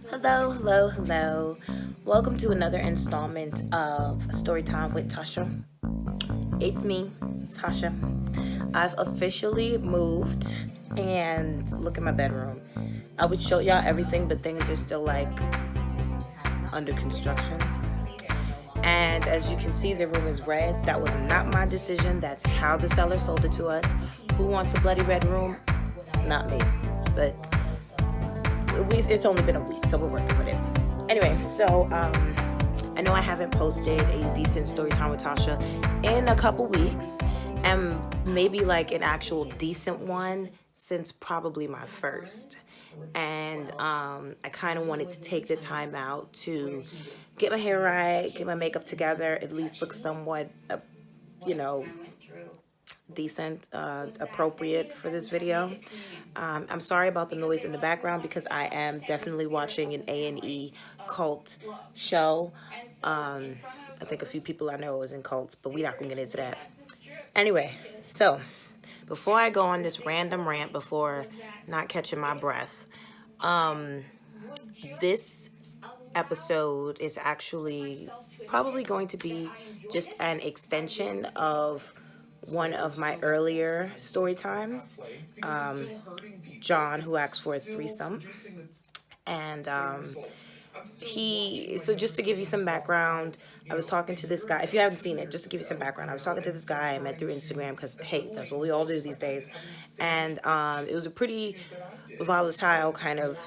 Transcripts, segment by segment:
Hello, hello, hello. Welcome to another installment of Storytime with Tasha. It's me, Tasha. I've officially moved and look at my bedroom. I would show y'all everything, but things are still like under construction. And as you can see, the room is red. That was not my decision. That's how the seller sold it to us. Who wants a bloody red room? Not me. But it's only been a week, so we're working with it. Anyway, so I know I haven't posted a decent story time with Tasha in a couple weeks, and maybe like an actual decent one since probably my first. And I kind of wanted to take the time out to get my hair right, get my makeup together, at least look somewhat, you know, decent, appropriate for this video. I'm sorry about the noise in the background because I am definitely watching an A&E cult show. I think a few people I know is in cults, but we're not going to get into that. Anyway, so before I go on this random rant, before not catching my breath, this episode is actually probably going to be just an extension of one of my earlier story times. John, who asked for a threesome. And so just to give you some background, I was talking to this guy. If you haven't seen it, just to give you some background, I was talking to this guy I met through Instagram because, hey, that's what we all do these days. And it was a pretty volatile kind of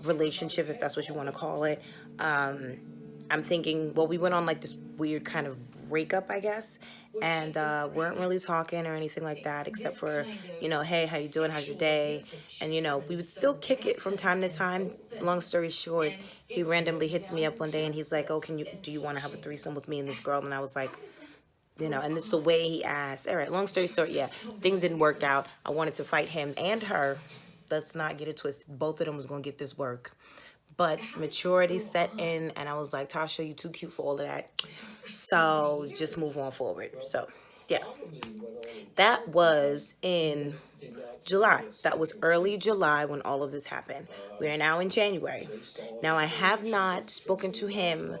relationship, if that's what you want to call it. I'm thinking, well, we went on like this weird kind of breakup, I guess, and weren't really talking or anything like that, except for, hey, how you doing? How's your day? And, we would still kick it from time to time. Long story short, he randomly hits me up one day and he's like, oh, do you want to have a threesome with me and this girl? And I was like, and it's the way he asked. All right, long story short, yeah, things didn't work out. I wanted to fight him and her. Let's not get it twisted. Both of them was going to get this work. But maturity set in, and I was like, Tasha, you too cute for all of that. So just move on forward. So, yeah. That was in July. That was early July when all of this happened. We are now in January. Now, I have not spoken to him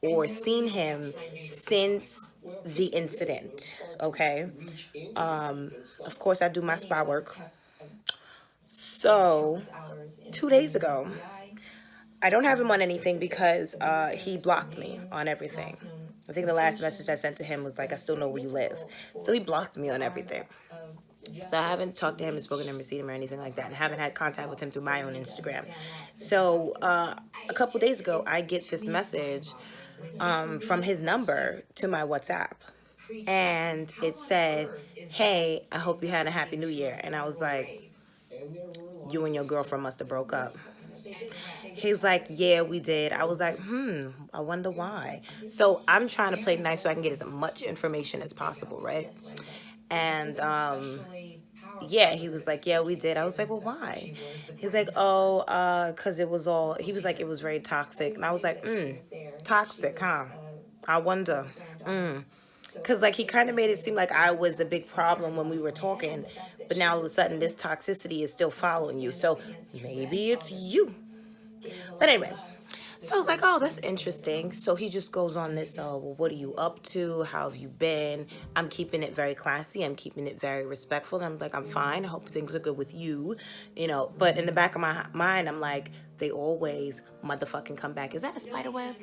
or seen him since the incident, okay? Of course, I do my spy work. So, 2 days ago, I don't have him on anything because he blocked me on everything. I think the last message I sent to him was like, I still know where you live. So he blocked me on everything. So I haven't talked to him and spoken to him or seen him or anything like that, and haven't had contact with him through my own Instagram. So a couple days ago, I get this message from his number to my WhatsApp. And it said, hey, I hope you had a happy new year. And I was like, you and your girlfriend must have broke up. He's like, yeah, we did. I was like, I wonder why. So I'm trying to play nice so I can get as much information as possible, right? And yeah, he was like, yeah, we did. I was like, well, why? He's like, oh, because he was like, it was very toxic. And I was like, toxic, huh? I wonder. Because, like, he kind of made it seem like I was a big problem when we were talking. But now all of a sudden, this toxicity is still following you. So maybe it's you. But anyway, so I was like, oh, that's interesting. So he just goes on this, well, what are you up to? How have you been? I'm keeping it very classy. I'm keeping it very respectful. And I'm like, I'm fine. I hope things are good with you, But in the back of my mind, I'm like, they always motherfucking come back. Is that a spider web?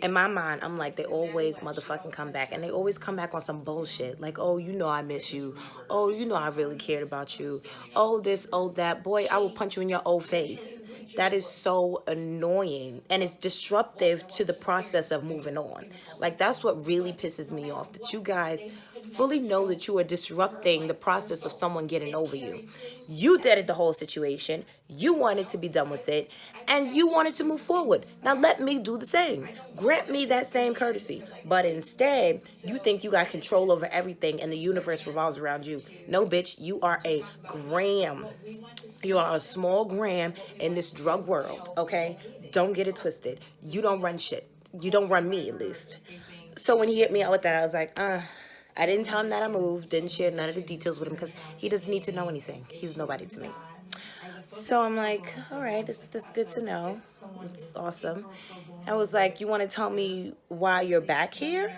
In my mind, I'm like, they always motherfucking come back. And they always come back on some bullshit. Like, oh, I miss you. Oh, I really cared about you. Oh, this, oh, that. Boy, I will punch you in your old face. That is so annoying. And it's disruptive to the process of moving on. Like, that's what really pisses me off. That you guys fully know that you are disrupting the process of someone getting over you. You deaded the whole situation. You wanted to be done with it. And you wanted to move forward. Now let me do the same. Grant me that same courtesy. But instead, you think you got control over everything and the universe revolves around you. No, bitch, you are a gram. You are a small gram in this drug world, okay? Don't get it twisted. You don't run shit. You don't run me, at least. So when he hit me out with that, I was like, I didn't tell him that I moved, didn't share none of the details with him because he doesn't need to know anything. He's nobody to me. So I'm like, all right, that's good to know. It's awesome. I was like, you want to tell me why you're back here?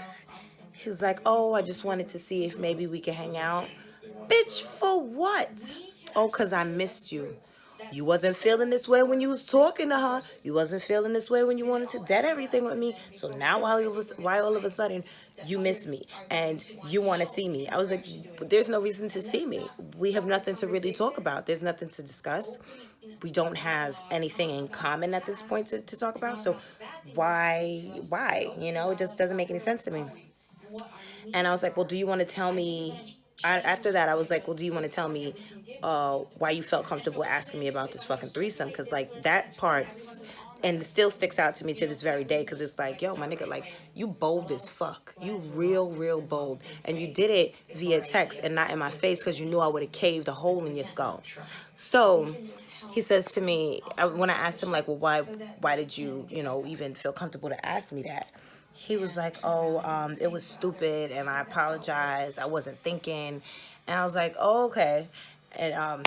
He's like, oh, I just wanted to see if maybe we could hang out. Bitch, for what? Oh, because I missed you. You wasn't feeling this way when you was talking to her. You wasn't feeling this way when you wanted to dead everything with me. So now why all of a sudden you miss me and you want to see me? I was like, there's no reason to see me. We have nothing to really talk about. There's nothing to discuss. We don't have anything in common at this point to talk about. So why? You know, it just doesn't make any sense to me. And I was like, well, do you want to tell me? After that, I was like, well, do you want to tell me why you felt comfortable asking me about this fucking threesome? Because, like, that part's, and it still sticks out to me to this very day because it's like, yo, my nigga, like, you bold as fuck. You real bold. And you did it via text and not in my face because you knew I would have caved a hole in your skull. So he says to me, when I asked him, like, well, why did you, even feel comfortable to ask me that? He was like, oh, it was stupid and I apologize. I wasn't thinking. And I was like, oh, okay. And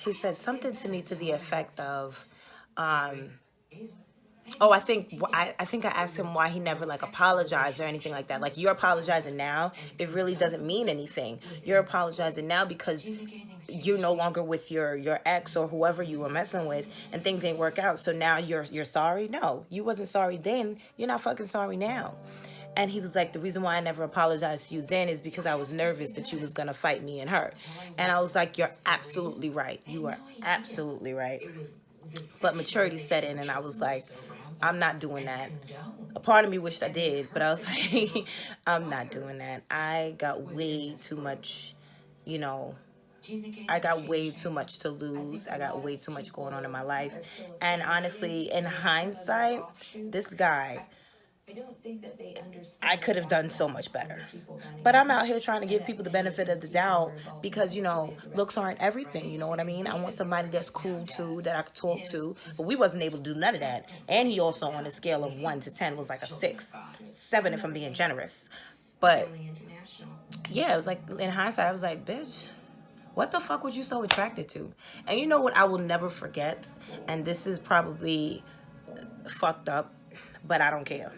he said something to me to the effect of, oh, I think I asked him why he never like apologized or anything like that. Like, you're apologizing now, it really doesn't mean anything. You're apologizing now because you're no longer with your ex or whoever you were messing with and things didn't work out. So now you're sorry? No, you wasn't sorry then. You're not fucking sorry now. And he was like, the reason why I never apologized to you then is because I was nervous that you was going to fight me and her. And I was like, you're absolutely right. You are absolutely right. But maturity set in and I was like, I'm not doing that. A part of me wished I did, but I was like, I'm not doing that. I got way too much, I got way too much to lose. I got way too much going on in my life. And honestly, in hindsight, this guy, I could have done so much better. But I'm out here trying to give people the benefit of the doubt because, looks aren't everything. You know what I mean? I want somebody that's cool too, that I could talk to. But we wasn't able to do none of that. And he also, on a scale of 1 to 10, was like a 6, 7 if I'm being generous. But yeah, it was like, in hindsight, I was like, bitch, what the fuck was you so attracted to? And you know what I will never forget? And this is probably fucked up, but I don't care.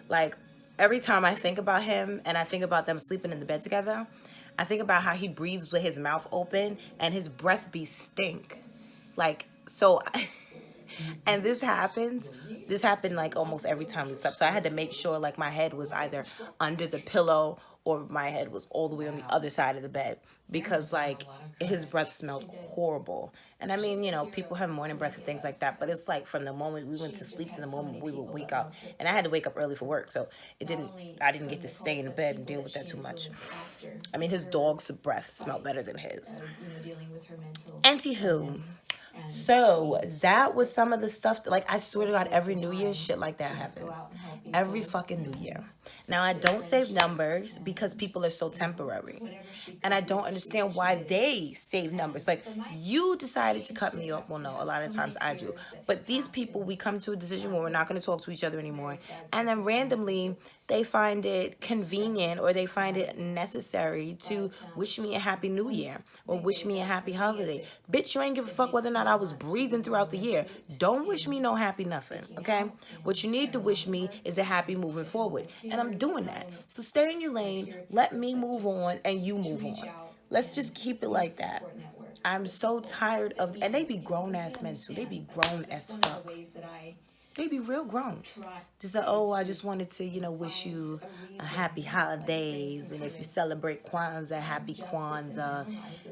Like, every time I think about him and I think about them sleeping in the bed together, I think about how he breathes with his mouth open and his breath be stink. Like, so... And this happened like almost every time we slept. So I had to make sure like my head was either under the pillow or my head was all the way on the other side of the bed because like his breath smelled horrible. And I mean, people have morning breath and things like that, but it's like from the moment we went to sleep to the moment we would wake up. And I had to wake up early for work, so I didn't get to stay in the bed and deal with that too much. I mean, his dog's breath smelled better than his. Anywho, so that was some of the stuff that, like, I swear to God, every New Year shit like that happens. Every fucking New Year. Now, I don't save numbers because people are so temporary. And I don't understand why they save numbers. Like, you decided to cut me off. Well, no, a lot of times I do. But these people, we come to a decision where we're not going to talk to each other anymore. And then randomly, they find it convenient or they find it necessary to wish me a happy new year or wish me a happy holiday. Bitch, you ain't give a fuck whether or not I was breathing throughout the year. Don't wish me no happy nothing, okay? What you need to wish me is a happy moving forward. And I'm doing that. So stay in your lane, let me move on, and you move on. Let's just keep it like that. I'm so tired of, and they be grown ass men too. They be grown as fuck. They be real grown. Just like, oh, I just wanted to, wish you a happy holidays. And if you celebrate Kwanzaa, happy Kwanzaa.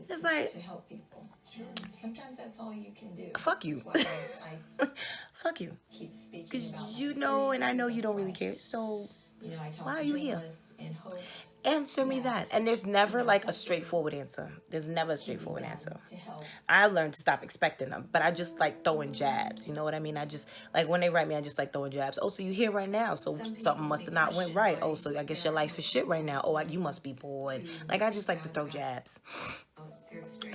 It's like, fuck you. Fuck you. Because and I know you don't really care. So why are you here? Answer me that. And there's never like a straightforward answer. There's never a straightforward answer. I learned to stop expecting them, but I just like throwing jabs. You know what I mean? I just like when they write me, I just like throwing jabs. Oh, so you here right now? So something must have not went right. Oh, so I guess your life is shit right now. Oh, you must be bored. Like I just like to throw jabs.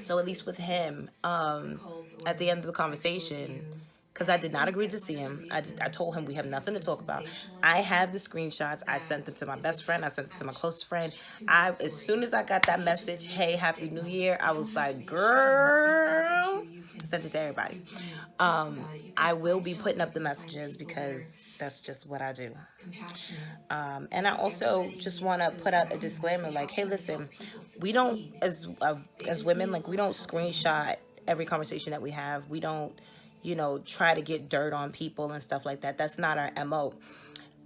So at least with him, at the end of the conversation, because I did not agree to see him. I told him we have nothing to talk about. I have the screenshots. I sent them to my best friend. I sent them to my closest friend. As soon as I got that message, hey, Happy New Year, I was like, girl, sent it to everybody. I will be putting up the messages because that's just what I do. And I also just want to put out a disclaimer, like, hey, listen, we don't, as women, like, we don't screenshot every conversation that we have. We don't, you know, try to get dirt on people and stuff like that. That's not our MO.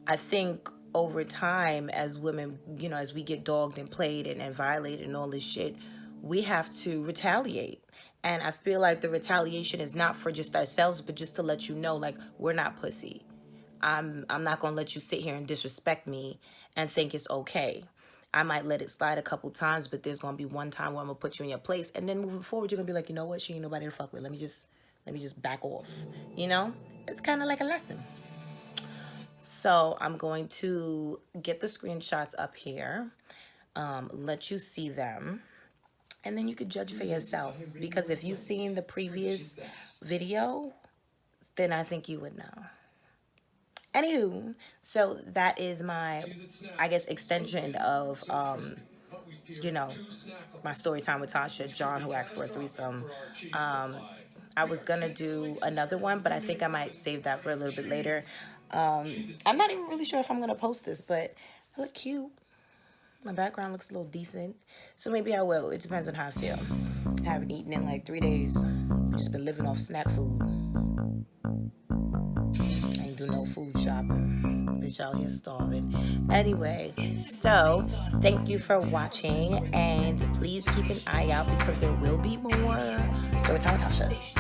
I think over time, as women, you know, as we get dogged and played and violated and all this shit, we have to retaliate. And I feel like the retaliation is not for just ourselves, but just to let you know, like, we're not pussy. I'm not going to let you sit here and disrespect me and think it's okay. I might let it slide a couple times, but there's going to be one time where I'm going to put you in your place. And then moving forward, you're going to be like, you know what? She ain't nobody to fuck with. Let me just back off. You know? It's kind of like a lesson. So I'm going to get the screenshots up here, let you see them, and then you could judge for yourself. Because if you've seen the previous video, then I think you would know. Anywho, so that is my, I guess, extension of, you know, my story time with Tasha, John, who asked for a threesome. I was going to do another one, but I think I might save that for a little bit later. I'm not even really sure if I'm going to post this, but I look cute. My background looks a little decent, so maybe I will. It depends on how I feel. I haven't eaten in like 3 days. I've just been living off snack food. I ain't do no food shopping. Bitch out here starving. Anyway, so thank you for watching, and please keep an eye out because there will be more Storytime with Tasha's.